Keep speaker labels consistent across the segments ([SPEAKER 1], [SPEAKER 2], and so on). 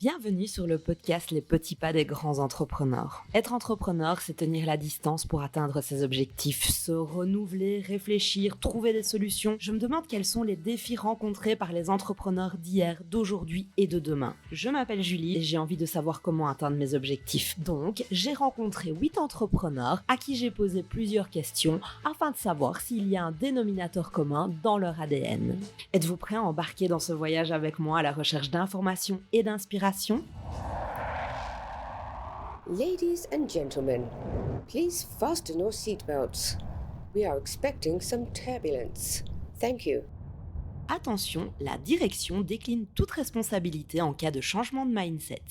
[SPEAKER 1] Bienvenue sur le podcast Les petits pas des grands entrepreneurs. Être entrepreneur, c'est tenir la distance pour atteindre ses objectifs, se renouveler, réfléchir, trouver des solutions. Je me demande quels sont les défis rencontrés par les entrepreneurs d'hier, d'aujourd'hui et de demain. Je m'appelle Julie et j'ai envie de savoir comment atteindre mes objectifs. Donc, j'ai rencontré 8 entrepreneurs à qui j'ai posé plusieurs questions afin de savoir s'il y a un dénominateur commun dans leur ADN. Êtes-vous prêts à embarquer dans ce voyage avec moi à la recherche d'informations et d'inspiration?
[SPEAKER 2] Ladies and gentlemen, please fasten your seatbelts. We are expecting some turbulence. Thank you.
[SPEAKER 1] Attention, la direction décline toute responsabilité en cas de changement de mindset.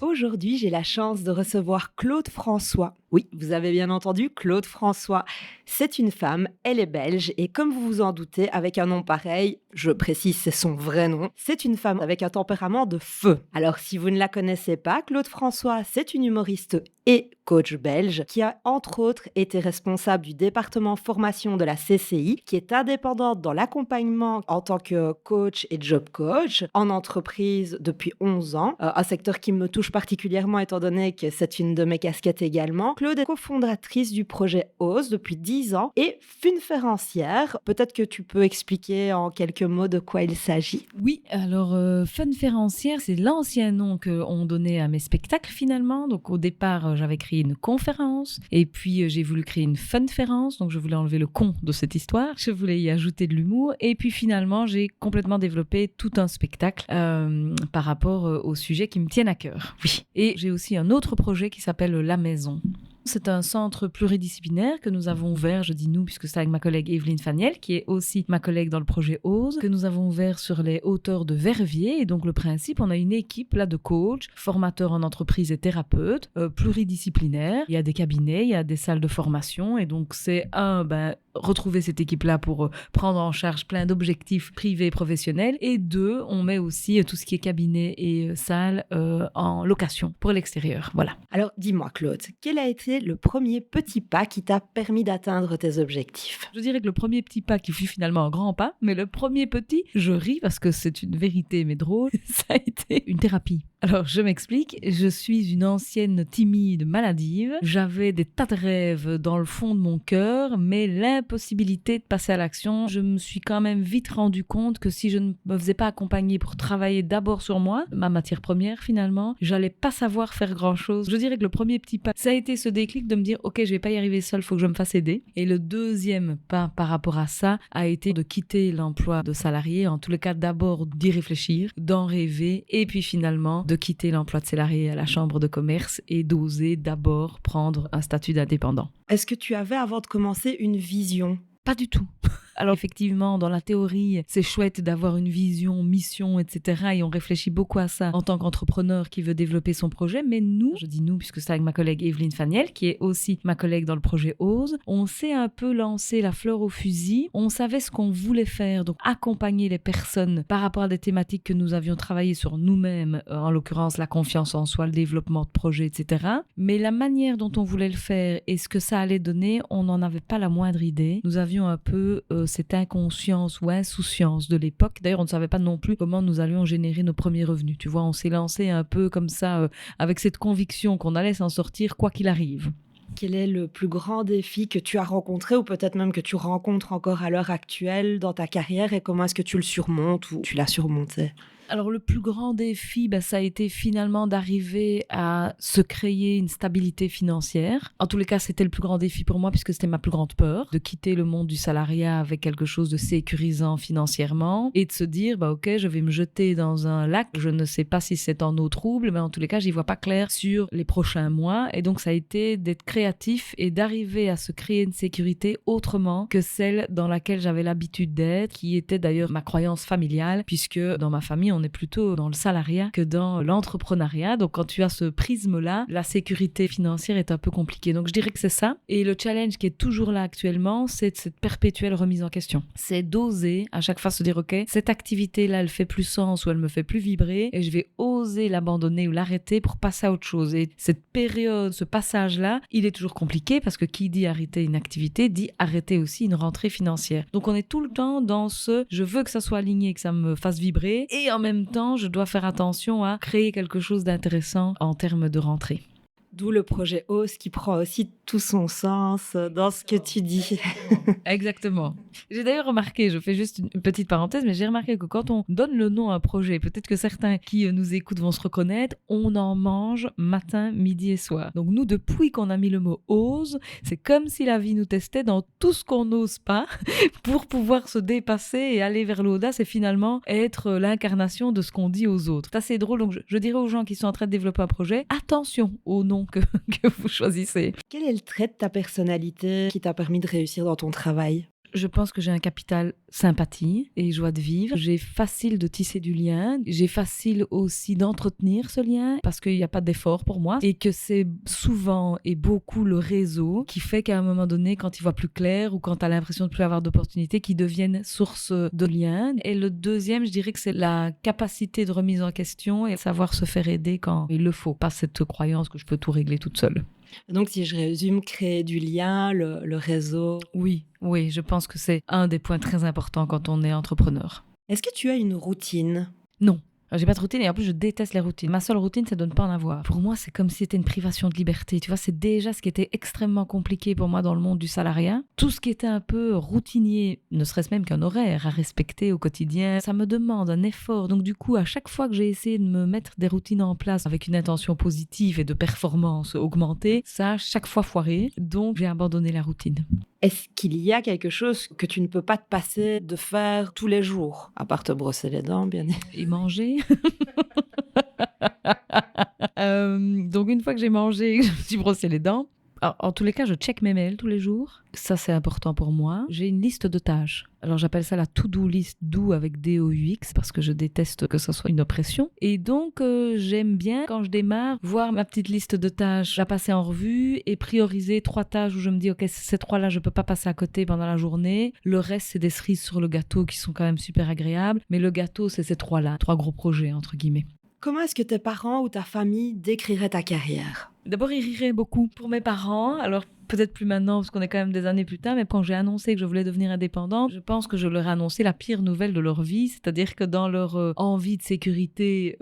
[SPEAKER 1] Aujourd'hui, j'ai la chance de recevoir Claude François. Oui, vous avez bien entendu, Claude François. C'est une femme, elle est belge et comme vous vous en doutez, avec un nom pareil, je précise, c'est son vrai nom, c'est une femme avec un tempérament de feu. Alors si vous ne la connaissez pas, Claude François, c'est une humoriste et coach belge qui a entre autres été responsable du département formation de la CCI, qui est indépendante dans l'accompagnement en tant que coach et job coach en entreprise depuis 11 ans, un secteur qui me touche particulièrement étant donné que c'est une de mes casquettes également. Claude est cofondatrice du projet OSE depuis 10 ans et funférencière. Peut-être que tu peux expliquer en quelques mots de quoi il s'agit.
[SPEAKER 3] Oui, alors funférencière, c'est l'ancien nom qu'on donnait à mes spectacles finalement. Donc au départ, j'avais créé une conférence et puis j'ai voulu créer une funférence. Donc je voulais enlever le con de cette histoire. Je voulais y ajouter de l'humour et puis finalement, j'ai complètement développé tout un spectacle par rapport aux sujets qui me tiennent à cœur. Oui. Et j'ai aussi un autre projet qui s'appelle La Maison. C'est un centre pluridisciplinaire que nous avons ouvert, je dis nous, puisque c'est avec ma collègue Evelyne Faniel, qui est aussi ma collègue dans le projet OSE, que nous avons ouvert sur les hauteurs de Verviers. Et donc le principe, on a une équipe là de coachs, formateurs en entreprise et thérapeutes, pluridisciplinaires. Il y a des cabinets, il y a des salles de formation. Et donc c'est retrouver cette équipe-là pour prendre en charge plein d'objectifs privés et professionnels. Et 2, on met aussi tout ce qui est cabinet et salle en location pour l'extérieur. Voilà.
[SPEAKER 1] Alors dis-moi Claude, quel a été le premier petit pas qui t'a permis d'atteindre tes objectifs?
[SPEAKER 3] Je dirais que le premier petit pas qui fut finalement un grand pas, mais le premier petit, je ris parce que c'est une vérité mais drôle, ça a été une thérapie. Alors, je m'explique, je suis une ancienne timide maladive, j'avais des tas de rêves dans le fond de mon cœur, mais l'impossibilité de passer à l'action, je me suis quand même vite rendu compte que si je ne me faisais pas accompagner pour travailler d'abord sur moi, ma matière première finalement, j'allais pas savoir faire grand-chose. Je dirais que le premier petit pas, ça a été ce déclic de me dire, ok, je vais pas y arriver seule, faut que je me fasse aider. Et le deuxième pas par rapport à ça a été de quitter l'emploi de salarié, en tous les cas d'abord d'y réfléchir, d'en rêver, et puis finalement de quitter l'emploi de salarié à la chambre de commerce et d'oser d'abord prendre un statut d'indépendant.
[SPEAKER 1] Est-ce que tu avais, avant de commencer, une vision?
[SPEAKER 3] Pas du tout. Alors effectivement, dans la théorie, c'est chouette d'avoir une vision, mission, etc. Et on réfléchit beaucoup à ça en tant qu'entrepreneur qui veut développer son projet. Mais nous, je dis nous puisque c'est avec ma collègue Evelyne Faniel, qui est aussi ma collègue dans le projet OSE, on s'est un peu lancé la fleur au fusil. On savait ce qu'on voulait faire, donc accompagner les personnes par rapport à des thématiques que nous avions travaillé sur nous-mêmes, en l'occurrence la confiance en soi, le développement de projets, etc. Mais la manière dont on voulait le faire et ce que ça allait donner, on n'en avait pas la moindre idée. Nous avions un peu cette inconscience ou insouciance de l'époque. D'ailleurs, on ne savait pas non plus comment nous allions générer nos premiers revenus. Tu vois, on s'est lancé un peu comme ça, avec cette conviction qu'on allait s'en sortir quoi qu'il arrive.
[SPEAKER 1] Quel est le plus grand défi que tu as rencontré ou peut-être même que tu rencontres encore à l'heure actuelle dans ta carrière et comment est-ce que tu le surmontes ou tu l'as surmonté?
[SPEAKER 3] Alors le plus grand défi, ça a été finalement d'arriver à se créer une stabilité financière. En tous les cas, c'était le plus grand défi pour moi puisque c'était ma plus grande peur, de quitter le monde du salariat avec quelque chose de sécurisant financièrement et de se dire, ok, je vais me jeter dans un lac. Je ne sais pas si c'est en eau trouble, mais en tous les cas, j'y vois pas clair sur les prochains mois. Et donc, ça a été d'être créatif et d'arriver à se créer une sécurité autrement que celle dans laquelle j'avais l'habitude d'être, qui était d'ailleurs ma croyance familiale puisque dans ma famille, on on est plutôt dans le salariat que dans l'entrepreneuriat. Donc quand tu as ce prisme-là, la sécurité financière est un peu compliquée. Donc je dirais que c'est ça. Et le challenge qui est toujours là actuellement, c'est cette perpétuelle remise en question. C'est d'oser à chaque fois se dire, ok, cette activité-là, elle fait plus sens ou elle me fait plus vibrer et je vais oser l'abandonner ou l'arrêter pour passer à autre chose. Et cette période, ce passage-là, il est toujours compliqué parce que qui dit arrêter une activité dit arrêter aussi une rentrée financière. Donc on est tout le temps dans ce je veux que ça soit aligné, que ça me fasse vibrer et en même temps je dois faire attention à créer quelque chose d'intéressant en termes de rentrée.
[SPEAKER 1] D'où le projet Ose qui prend aussi tout son sens dans ce que tu dis.
[SPEAKER 3] Exactement. J'ai d'ailleurs remarqué, je fais juste une petite parenthèse, mais j'ai remarqué que quand on donne le nom à un projet, peut-être que certains qui nous écoutent vont se reconnaître, on en mange matin, midi et soir. Donc nous, depuis qu'on a mis le mot Ose, c'est comme si la vie nous testait dans tout ce qu'on n'ose pas pour pouvoir se dépasser et aller vers l'audace et finalement être l'incarnation de ce qu'on dit aux autres. C'est assez drôle, donc je dirais aux gens qui sont en train de développer un projet, attention au nom que vous choisissez.
[SPEAKER 1] Quel est le trait de ta personnalité qui t'a permis de réussir dans ton travail ?
[SPEAKER 3] Je pense que j'ai un capital sympathie et joie de vivre. J'ai facile de tisser du lien. J'ai facile aussi d'entretenir ce lien parce qu'il n'y a pas d'effort pour moi et que c'est souvent et beaucoup le réseau qui fait qu'à un moment donné, quand il voit plus clair ou quand tu as l'impression de plus avoir d'opportunités, qui deviennent source de liens. Et le deuxième, je dirais que c'est la capacité de remise en question et savoir se faire aider quand il le faut. Pas cette croyance que je peux tout régler toute seule.
[SPEAKER 1] Donc, si je résume, créer du lien, le réseau.
[SPEAKER 3] Oui, je pense que c'est un des points très importants quand on est entrepreneur.
[SPEAKER 1] Est-ce que tu as une routine ?
[SPEAKER 3] Non. J'ai pas de routine et en plus je déteste les routines. Ma seule routine, c'est de ne pas en avoir. Pour moi, c'est comme si c'était une privation de liberté. Tu vois, c'est déjà ce qui était extrêmement compliqué pour moi dans le monde du salariat. Tout ce qui était un peu routinier, ne serait-ce même qu'un horaire à respecter au quotidien, ça me demande un effort. Donc du coup, à chaque fois que j'ai essayé de me mettre des routines en place avec une intention positive et de performance augmentée, ça a chaque fois foiré. Donc j'ai abandonné la routine.
[SPEAKER 1] Est-ce qu'il y a quelque chose que tu ne peux pas te passer de faire tous les jours, à part te brosser les dents, bien évidemment.
[SPEAKER 3] Et manger. Donc une fois que j'ai mangé, que je me suis brossé les dents, alors, en tous les cas, je check mes mails tous les jours. Ça, c'est important pour moi. J'ai une liste de tâches. Alors, j'appelle ça la to-do list, do avec D-O-U-X, parce que je déteste que ça soit une oppression. Et donc, j'aime bien, quand je démarre, voir ma petite liste de tâches, la passer en revue et prioriser 3 tâches où je me dis, OK, ces 3-là, je peux pas passer à côté pendant la journée. Le reste, c'est des cerises sur le gâteau qui sont quand même super agréables. Mais le gâteau, c'est ces 3-là, 3 gros projets, entre guillemets.
[SPEAKER 1] Comment est-ce que tes parents ou ta famille décriraient ta carrière ?
[SPEAKER 3] D'abord, ils riraient beaucoup pour mes parents. Alors, peut-être plus maintenant, parce qu'on est quand même des années plus tard, mais quand j'ai annoncé que je voulais devenir indépendante, je pense que je leur ai annoncé la pire nouvelle de leur vie, c'est-à-dire que dans leur envie de sécurité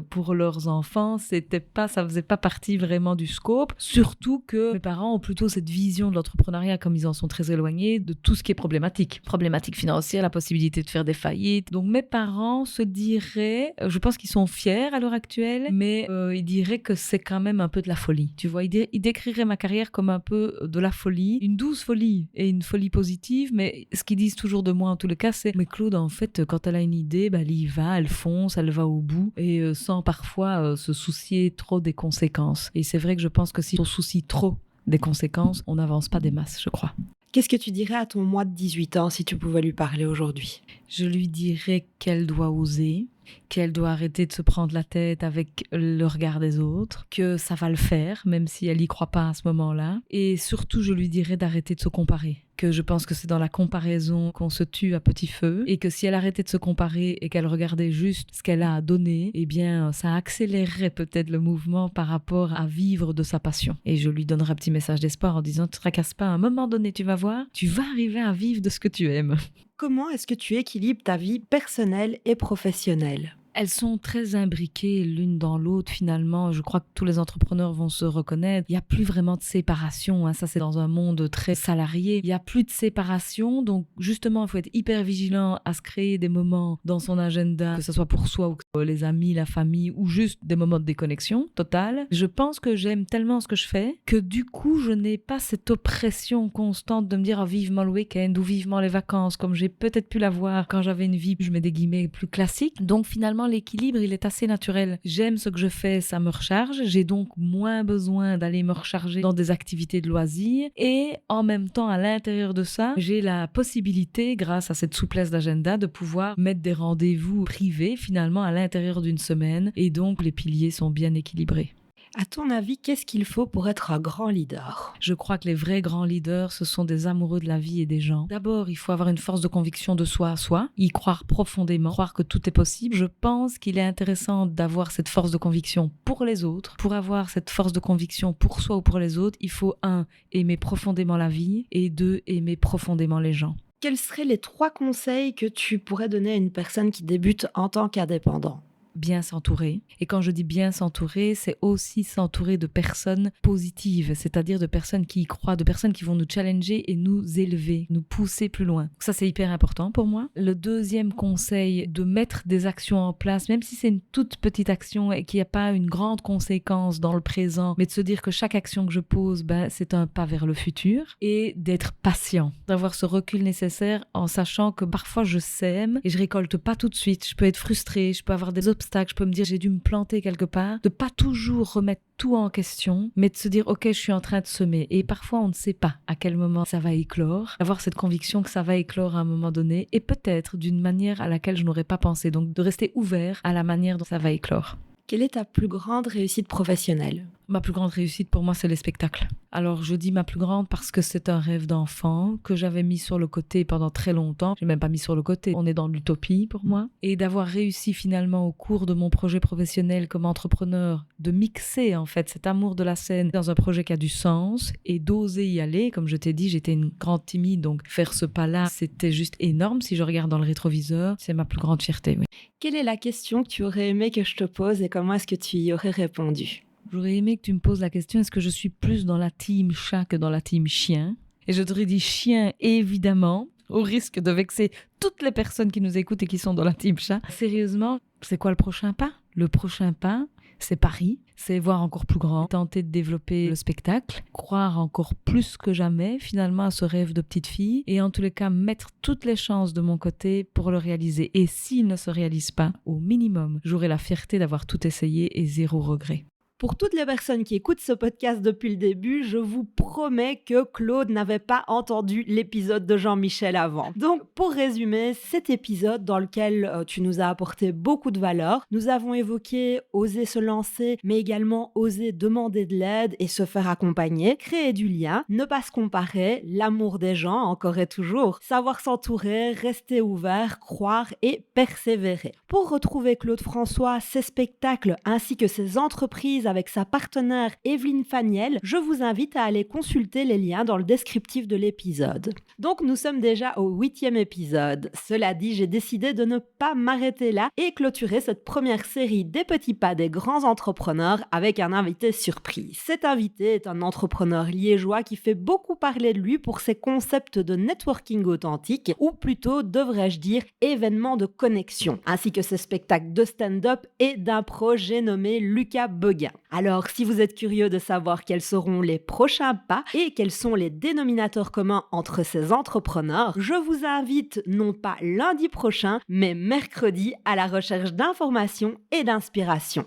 [SPEAKER 3] pour leurs enfants, ça faisait pas partie vraiment du scope. Surtout que mes parents ont plutôt cette vision de l'entrepreneuriat, comme ils en sont très éloignés, de tout ce qui est problématique. Problématique financière, la possibilité de faire des faillites. Donc mes parents se diraient, je pense qu'ils sont fiers à l'heure actuelle, mais ils diraient que c'est quand même un peu de la folie. Tu vois, ils décriraient ma carrière comme un peu de la folie, une douce folie et une folie positive, mais ce qu'ils disent toujours de moi en tous les cas, c'est mais Claude, en fait, quand elle a une idée, elle y va, elle fonce, elle va au bout et sans parfois se soucier trop des conséquences. Et c'est vrai que je pense que si on se soucie trop des conséquences, on n'avance pas des masses, je crois.
[SPEAKER 1] Qu'est-ce que tu dirais à ton moi de 18 ans si tu pouvais lui parler aujourd'hui ?
[SPEAKER 3] Je lui dirais qu'elle doit oser, qu'elle doit arrêter de se prendre la tête avec le regard des autres, que ça va le faire, même si elle n'y croit pas à ce moment-là. Et surtout, je lui dirais d'arrêter de se comparer. Que je pense que c'est dans la comparaison qu'on se tue à petit feu. Et que si elle arrêtait de se comparer et qu'elle regardait juste ce qu'elle a à donner, eh bien, ça accélérerait peut-être le mouvement par rapport à vivre de sa passion. Et je lui donnerai un petit message d'espoir en disant, ne te tracasse pas, à un moment donné, tu vas voir, tu vas arriver à vivre de ce que tu aimes.
[SPEAKER 1] Comment est-ce que tu équilibres ta vie personnelle et professionnelle ?
[SPEAKER 3] Elles sont très imbriquées l'une dans l'autre finalement. Je crois que tous les entrepreneurs vont se reconnaître. Il n'y a plus vraiment de séparation. Ça, c'est dans un monde très salarié. Il n'y a plus de séparation. Donc, justement, il faut être hyper vigilant à se créer des moments dans son agenda, que ce soit pour soi ou pour les amis, la famille, ou juste des moments de déconnexion totale. Je pense que j'aime tellement ce que je fais que du coup, je n'ai pas cette oppression constante de me dire vivement le week-end ou vivement les vacances, comme j'ai peut-être pu l'avoir quand j'avais une vie, je mets des guillemets, plus classique. Donc, finalement, l'équilibre, il est assez naturel. J'aime ce que je fais, ça me recharge. J'ai donc moins besoin d'aller me recharger dans des activités de loisirs. Et en même temps, à l'intérieur de ça, j'ai la possibilité, grâce à cette souplesse d'agenda, de pouvoir mettre des rendez-vous privés, finalement, à l'intérieur l'intérieur d'une semaine et donc les piliers sont bien équilibrés.
[SPEAKER 1] À ton avis, qu'est-ce qu'il faut pour être un grand leader?
[SPEAKER 3] Je crois que les vrais grands leaders, ce sont des amoureux de la vie et des gens. D'abord, il faut avoir une force de conviction de soi à soi, y croire profondément, croire que tout est possible. Je pense qu'il est intéressant d'avoir cette force de conviction pour les autres. Pour avoir cette force de conviction pour soi ou pour les autres, il faut 1. Aimer profondément la vie et 2. Aimer profondément les gens.
[SPEAKER 1] Quels seraient les 3 conseils que tu pourrais donner à une personne qui débute en tant qu'indépendant?
[SPEAKER 3] Bien s'entourer. Et quand je dis bien s'entourer, c'est aussi s'entourer de personnes positives, c'est-à-dire de personnes qui y croient, de personnes qui vont nous challenger et nous élever, nous pousser plus loin. Donc ça, c'est hyper important pour moi. Le deuxième conseil, de mettre des actions en place, même si c'est une toute petite action et qu'il n'y a pas une grande conséquence dans le présent, mais de se dire que chaque action que je pose, c'est un pas vers le futur, et d'être patient, d'avoir ce recul nécessaire en sachant que parfois je sème et je récolte pas tout de suite. Je peux être frustrée, je peux avoir des obstacles, je peux me dire j'ai dû me planter quelque part, de pas toujours remettre tout en question, mais de se dire ok, je suis en train de semer, et parfois on ne sait pas à quel moment ça va éclore, avoir cette conviction que ça va éclore à un moment donné, et peut-être d'une manière à laquelle je n'aurais pas pensé, donc de rester ouvert à la manière dont ça va éclore.
[SPEAKER 1] Quelle est ta plus grande réussite professionnelle?
[SPEAKER 3] Ma plus grande réussite pour moi, c'est les spectacles. Alors je dis ma plus grande parce que c'est un rêve d'enfant que j'avais mis sur le côté pendant très longtemps. Je l'ai même pas mis sur le côté, on est dans l'utopie pour moi. Et d'avoir réussi finalement au cours de mon projet professionnel comme entrepreneur, de mixer en fait cet amour de la scène dans un projet qui a du sens et d'oser y aller. Comme je t'ai dit, j'étais une grande timide, donc faire ce pas-là, c'était juste énorme. Si je regarde dans le rétroviseur, c'est ma plus grande fierté, oui.
[SPEAKER 1] Quelle est la question que tu aurais aimé que je te pose et comment est-ce que tu y aurais répondu?
[SPEAKER 3] J'aurais aimé que tu me poses la question, est-ce que je suis plus dans la team chat que dans la team chien? Et je t'aurais dit chien, évidemment, au risque de vexer toutes les personnes qui nous écoutent et qui sont dans la team chat. Sérieusement, c'est quoi le prochain pas? Le prochain pas, c'est Paris, c'est voir encore plus grand, tenter de développer le spectacle, croire encore plus que jamais finalement à ce rêve de petite fille et en tous les cas mettre toutes les chances de mon côté pour le réaliser. Et s'il ne se réalise pas, au minimum, j'aurai la fierté d'avoir tout essayé et 0 regret.
[SPEAKER 1] Pour toutes les personnes qui écoutent ce podcast depuis le début, je vous promets que Claude n'avait pas entendu l'épisode de Jean-Michel avant. Donc, pour résumer, cet épisode dans lequel tu nous as apporté beaucoup de valeur, nous avons évoqué oser se lancer, mais également oser demander de l'aide et se faire accompagner, créer du lien, ne pas se comparer, l'amour des gens encore et toujours, savoir s'entourer, rester ouvert, croire et persévérer. Pour retrouver Claude François, ses spectacles ainsi que ses entreprises avec sa partenaire Evelyne Faniel, je vous invite à aller consulter les liens dans le descriptif de l'épisode. Donc nous sommes déjà au 8e épisode. Cela dit, j'ai décidé de ne pas m'arrêter là et clôturer cette première série des petits pas des grands entrepreneurs avec un invité surprise. Cet invité est un entrepreneur liégeois qui fait beaucoup parler de lui pour ses concepts de networking authentique, ou plutôt, devrais-je dire, événements de connexion, ainsi que ses spectacles de stand-up et d'impro, j'ai nommé Lucas Beguin. Alors, si vous êtes curieux de savoir quels seront les prochains pas et quels sont les dénominateurs communs entre ces entrepreneurs, je vous invite non pas lundi prochain, mais mercredi à la recherche d'informations et d'inspiration.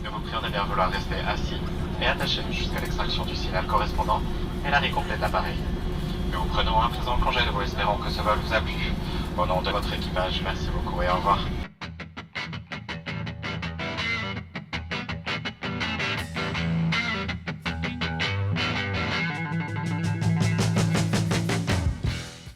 [SPEAKER 4] Nous vous prions de bien vouloir rester assis et attaché jusqu'à l'extraction du signal correspondant et l'arrêt complet de l'appareil. Nous vous prenons à présent congé de vous, espérons que ce vol vous a plu. Au nom de votre équipage, merci beaucoup et au revoir.